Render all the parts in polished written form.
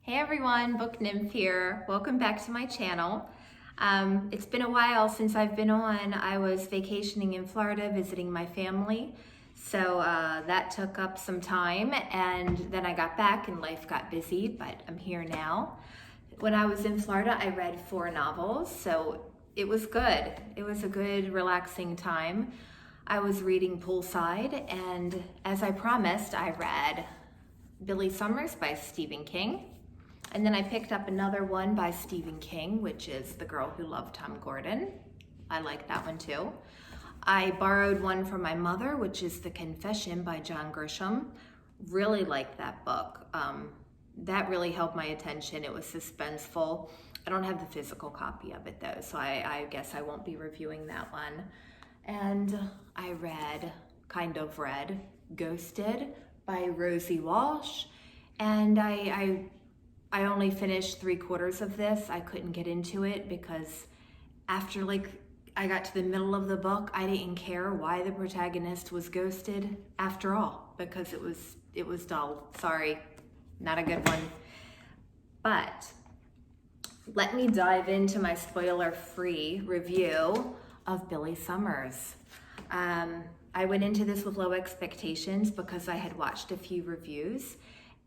Hey everyone, Book Nymph here. Welcome back to my channel. It's been a while since I've been on. I was vacationing in Florida visiting my family, so that took up some time, and then I got back and life got busy, but I'm here now. When I was in Florida, I read 4 novels, so it was good. It was a good, relaxing time. I was reading poolside, and as I promised, I read Billy Summers by Stephen King. And then I picked up another one by Stephen King, which is The Girl Who Loved Tom Gordon. I like that one too. I borrowed one from my mother, which is The Confession by John Grisham. Really liked that book. That really held my attention. It was suspenseful. I don't have the physical copy of it though, so I guess I won't be reviewing that one. And I kind of read Ghosted by Rosie Walsh. And I only finished 3/4 of this. I couldn't get into it because after I got to the middle of the book, I didn't care why the protagonist was ghosted after all, because it was dull. Sorry, not a good one. But let me dive into my spoiler-free review of Billy Summers. I went into this with low expectations because I had watched a few reviews,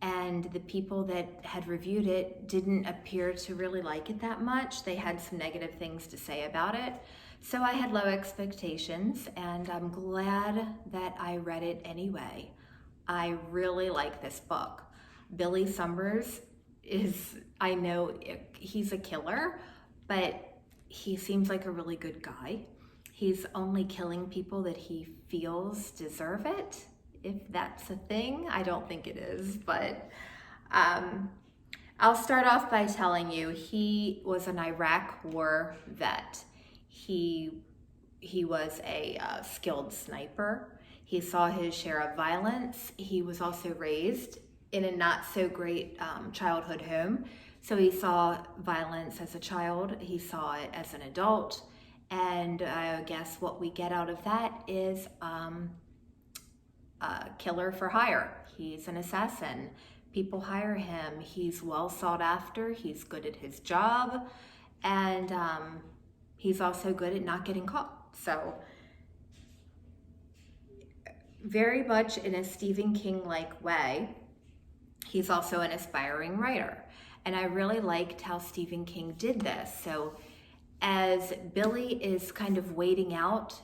and the people that had reviewed it didn't appear to really like it that much. They had some negative things to say about it. So I had low expectations, and I'm glad that I read it anyway. I really like this book. Billy Summers I know he's a killer, but he seems like a really good guy. He's only killing people that he feels deserve it. If that's a thing, I don't think it is, but I'll start off by telling you he was an Iraq war vet. He was a skilled sniper. He saw his share of violence. He was also raised in a not so great childhood home. So he saw violence as a child, he saw it as an adult, and I guess what we get out of that is killer for hire. He's an assassin. People hire him. He's well sought after. He's good at his job. And he's also good at not getting caught. So very much in a Stephen King-like way, he's also an aspiring writer. And I really liked how Stephen King did this. So as Billy is kind of waiting out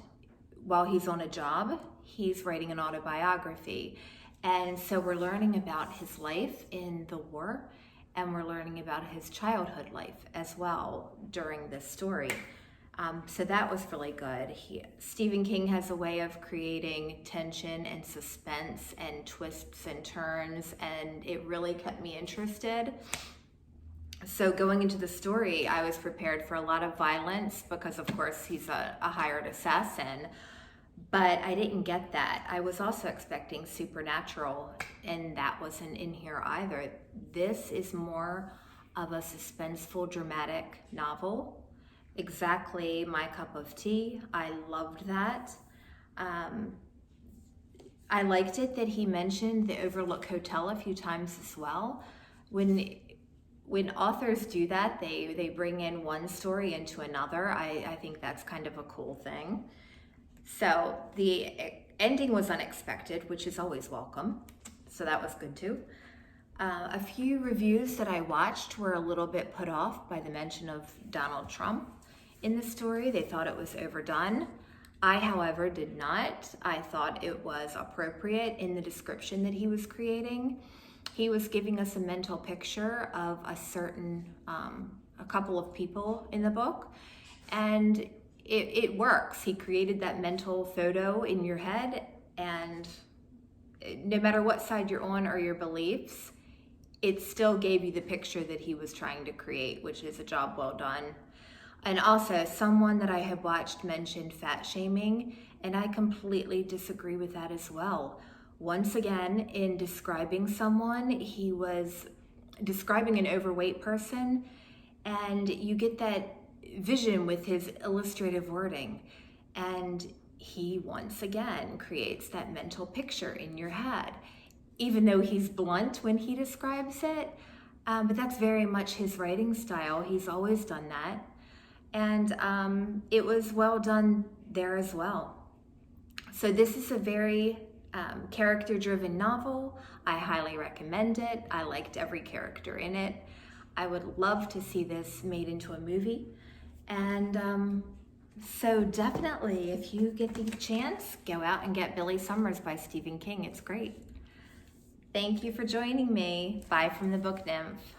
while he's on a job, he's writing an autobiography. And so we're learning about his life in the war, and we're learning about his childhood life as well during this story. So that was really good. Stephen King has a way of creating tension and suspense and twists and turns, and it really kept me interested. So going into the story, I was prepared for a lot of violence because, of course, he's a hired assassin. But I didn't get that. I was also expecting supernatural, and that wasn't in here either. This is more of a suspenseful, dramatic novel. Exactly my cup of tea. I loved that. I liked it that he mentioned the Overlook Hotel a few times as well. When authors do that, they bring in one story into another. I think that's kind of a cool thing. So the ending was unexpected, which is always welcome. So that was good too. A few reviews that I watched were a little bit put off by the mention of Donald Trump in the story. They thought it was overdone. I, however, did not. I thought it was appropriate in the description that he was creating. He was giving us a mental picture of a couple of people in the book, and it works. He created that mental photo in your head, and no matter what side you're on or your beliefs, it still gave you the picture that he was trying to create, which is a job well done. And also, someone that I have watched mentioned fat shaming, and I completely disagree with that as well. Once again, in describing someone, he was describing an overweight person, and you get that vision with his illustrative wording, and he once again creates that mental picture in your head. Even though he's blunt when he describes it, but that's very much his writing style. He's always done that. And it was well done there as well. So this is a very character-driven novel. I highly recommend it. I liked every character in it. I would love to see this made into a movie. And so definitely, if you get the chance, go out and get Billy Summers by Stephen King. It's great. Thank you for joining me. Bye from the Book Nymph.